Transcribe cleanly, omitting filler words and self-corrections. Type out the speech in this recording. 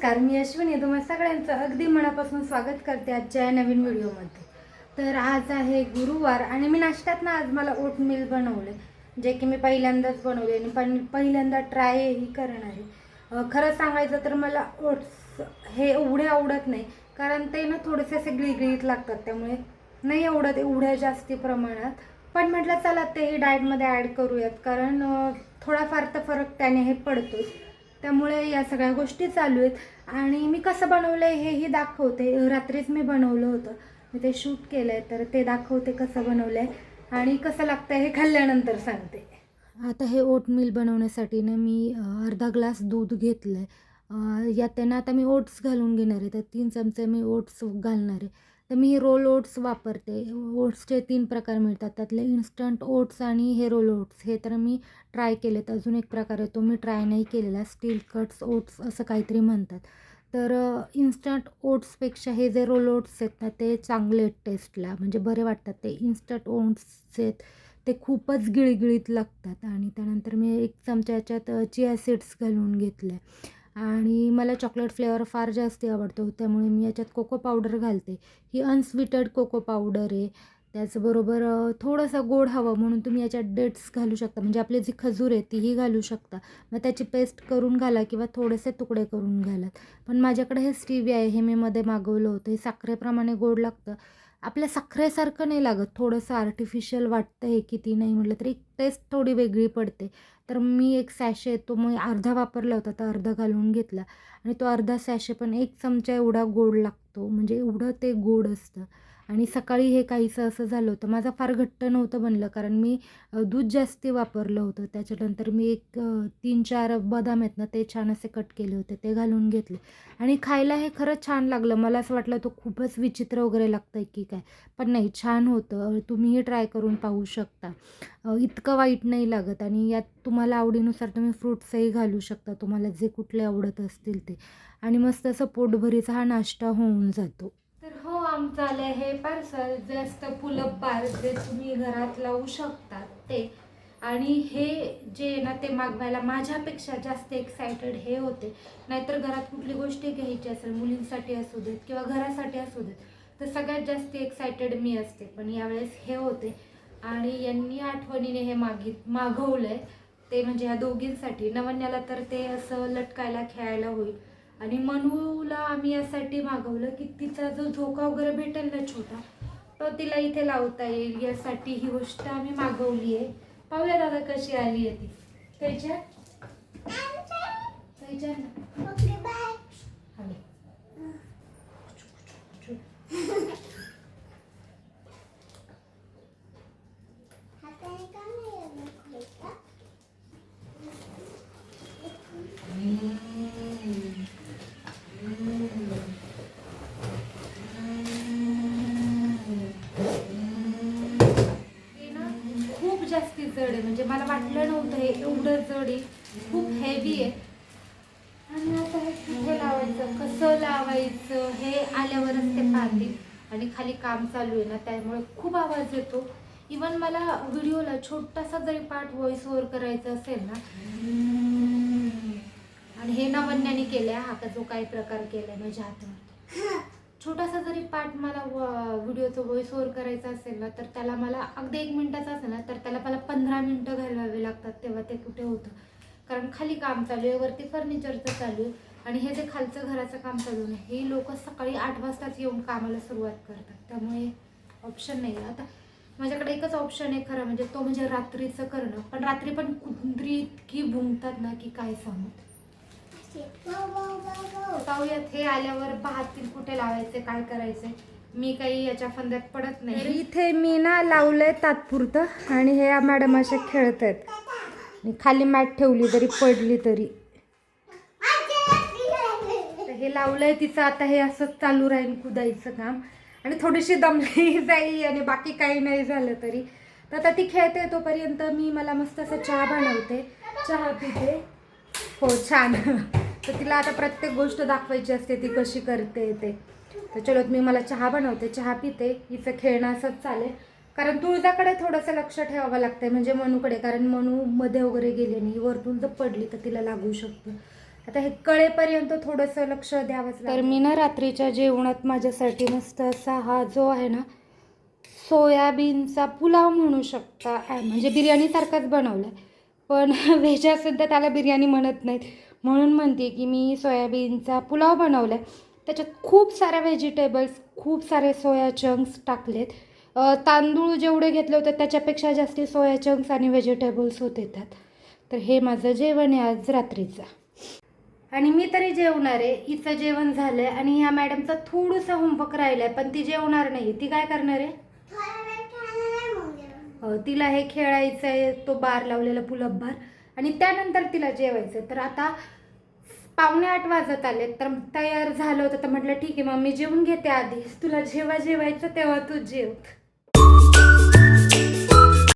नमस्कार, मी अश्विनी. तुम्हा सगळ्यांचं अगदी मनापासून स्वागत करते आजच्या नवीन व्हिडिओमध्ये. तर आज आहे गुरुवार आणि मी नाश्त्यात ना आज मला ओटमील बनवले, जे की मी पहिल्यांदाच बनवले आणि पहिल्यांदा ट्रायही करणार आहे. खरं सांगायचं तर मला ओट्स हे एवढे आवडत नाही, कारण ते ना थोडेसे असे गिळगिळीत लागतात, त्यामुळे नाही आवडत एवढ्या जास्ती प्रमाणात. पण म्हटलं चला तेही डाएटमध्ये ॲड करूयात, कारण थोडाफार तर फरक त्याने हे पडतोच. त्यामुळे या सगळ्या गोष्टी चालू आहेत आणि मी कसं बनवलं आहे हेही दाखवते. रात्रीच मी बनवलं होतं, मी ते शूट केलं आहे, तर ते दाखवते कसं बनवलं आहे आणि कसं लागतं हे खाल्ल्यानंतर सांगते. आता हे ओटमील बनवण्यासाठी ना मी अर्धा ग्लास दूध घेतलं आहे. यात ना आता मी ओट्स घालून घेणार आहे, तर 3 चमचे मी ओट्स घालणार आहे. तर मी रोल ओट्स वापरते. ओट्सचे 3 प्रकार मिळतात, त्यातले इन्स्टंट ओट्स आणि हे रोल ओट्स. हे तर मी ट्राय केलेत. अजून एक प्रकार आहे, तो मी ट्राय नाही केलेला, स्टील कट्स ओट्स असं काहीतरी म्हणतात. तर इन्स्टंट ओट्सपेक्षा हे जे रोल ओट्स आहेत ना ते चांगले आहेत टेस्टला, म्हणजे बरे वाटतात. ते इन्स्टंट ओट्स आहेत ते खूपच गिळगिळीत लागतात. आणि त्यानंतर मी 1 चमचा याच्यात चिया सीड्स घालून घेतले आणि मला चॉकलेट फ्लेवर फार जास्त आवडतो, त्यामुळे मी याच्यात कोको पावडर घालते. ही अनस्वीटेड कोको पावडर आहे. त्याचबरोबर थोडंसं गोड हवं म्हणून तुम्ही याच्यात डेट्स घालू शकता, म्हणजे आपली जी खजूर आहे तीही घालू शकता. मग त्याची पेस्ट करून घाला किंवा थोडेसे तुकडे करून घालात. पण माझ्याकडे हे स्टीविया आहे, हे मी मध्ये मागवलं होतं. हे साखरेप्रमाणे गोड लागतं, आपल्या साखरेसारखं नाही लागत, थोडंसं आर्टिफिशियल वाटतं हे. किती नाही म्हटलं तरी टेस्ट थोडी वेगळी पडते. तर मी एक सॅशे तो मी अर्धा वापरला होता, तर अर्धा घालून घेतला आणि तो अर्धा सॅशे पण 1 चमचा एवढा गोड लागतो, म्हणजे एवढं ते गोड असतं. आणि सकाळी हे काहीसं असं झालं होतं, माझं फार घट्ट नव्हतं बनलं, कारण मी दूध जास्ती वापरलं होतं. त्याच्यानंतर मी एक 3-4 बदाम आहेत ना ते छान असे कट केले होते, ते घालून घेतले आणि खायला हे खरंच छान लागलं. मला असं वाटलं तो खूपच विचित्र वगैरे लागतं आहे की काय, पण नाही, छान होतं. तुम्हीही ट्राय करून पाहू शकता. इतकं वाईट नाही लागत आणि यात तुम्हाला आवडीनुसार तुम्ही फ्रूट्सही घालू शकता, तुम्हाला जे कुठले आवडत असतील ते. आणि मस्त असं पोटभरीचा हा नाश्ता होऊन जातो. तर हो, आमचं आलं हे पार्सल, जस्ट पुलअप बार, जे तुम्ही घरात लावू शकता ते. आणि हे जे ना ते मागवायला माझ्यापेक्षा जास्त एक्सायटेड हे होते. नाहीतर घरात कुठली गोष्टी घ्यायची असेल, मुलींसाठी असू देत किंवा घरासाठी असू देत, तर सगळ्यात जास्त एक्सायटेड मी असते. पण यावेळेस हे होते आणि यांनी आठवणीने हे मागवलं आहे. ते म्हणजे ह्या दोघींसाठी. नवन्याला तर ते असं लटकायला खेळायला होईल आणि मनूला आम्ही यासाठी मागवलं की तिचा जो झोका वगैरे भेटेल ना छोटा, तो तिला इथे लावता येईल, यासाठी ही गोष्ट आम्ही मागवली आहे. पाहूया दादा कशी आली आहे ती. कैच्या कैच्या खूप जास्ती जड आहे, म्हणजे मला वाटलं नव्हतं हे एवढं जड आहे, खूप हेवी आहे. आणि आता हे कुठे लावायचं, कसं लावायचं हे आल्यावरच ते पाहतील. आणि खाली काम चालू आहे ना, त्यामुळे खूप आवाज येतो. इवन मला व्हिडिओला छोटासा जरी पार्ट व्हॉइस ओव्हर करायचा असेल ना, आणि हे नवन्याने केलं आहे, हा का जो काही प्रकार केला आहे माझ्या हातावर, छोटासा जरी पार्ट मला व्हिडिओचं व्हॉइस ओव्हर करायचा असेल ना, तर त्याला मला अगदी 1 मिनिटाचा असेल ना, तर त्याला मला 15 मिनिटं घालवावे लागतात, तेव्हा ते कुठे होतं. कारण खाली काम चालू आहे, वरती फर्निचरचं चालू आहे आणि हे जे खालचं घराचं काम चालू आहे, हे लोक सकाळी 8 वाजताच येऊन कामाला सुरुवात करतात. त्यामुळे ऑप्शन नाही आहे. आता माझ्याकडे एकच ऑप्शन आहे खरं म्हणजे, तो म्हणजे रात्रीचं करणं. पण रात्री पण कुत्री इतकी भुंकतात ना की काय सांगू. पाहूयात, हे आल्यावर पाहतील कुठे लावायचे, काय करायचे. मी काही याच्या फंद्यात पडत नाही. इथे मी ना लावलंय तात्पुरतं आणि हे मॅडम असे खेळत आहेत. खाली मॅट ठेवली तरी पडली तरी. हे लावलंय तिचं, आता हे असं चालू राहील कुदायचं काम. आणि थोडीशी दमली जाईल आणि बाकी काही नाही झालं तरी. तर आता ती खेळते, तोपर्यंत मला मस्त असं चहा बनवते, चहा पिते. हो छान. तर तिला आता प्रत्येक गोष्ट दाखवायची असते ती कशी करते ते. तर चलो, मला चहा बनवते, चहा पिते, हिचं खेळणं असंच चालेल. कारण तुळजाकडे थोडंसं लक्ष ठेवावं लागतंय, म्हणजे मनूकडे, कारण मनू मध्ये वगैरे गेले नाही, वरतून जर पडली तर तिला लागू शकतं. आता हे कळेपर्यंत थोडंसं लक्ष द्यावंच लागेल. तर मी ना रात्रीच्या जेवणात माझ्यासाठी मस्त असा हा जो आहे ना सोयाबीनचा पुलाव म्हणू शकता, म्हणजे बिर्याणीसारखाच बनवला आहे, पण व्हेजसुद्धा त्याला बिर्याणी म्हणत नाहीत म्हणून म्हणते की मी सोयाबीनचा पुलाव बनवला आहे. त्याच्यात खूप साऱ्या व्हेजिटेबल्स, खूप सारे सोया चंक्स टाकलेत. तांदूळ जेवढे घेतले होते त्याच्यापेक्षा जास्ती सोया चंक्स आणि व्हेजिटेबल्स होते त्यात. तर हे माझं जेवण आहे आज रात्रीचं. आणि मी तरी जेवणार आहे. हिचं जेवण झालं आहे आणि ह्या मॅडमचा थोडंसं होमवर्क राहिला आहे, पण ती जेवणार नाही. ती काय करणार आहे? तिला हे खेळायचं आहे, तो बार लावलेला पुलअप बार, आणि त्यानंतर तिला जेवायचं. तर आता 7:45 वाजत आले, तर तयार झालं होतं. तर म्हटलं ठीक आहे मग मी जेवून घेते आधी, तुला जेव्हा जेवायचं तेव्हा तू जेव.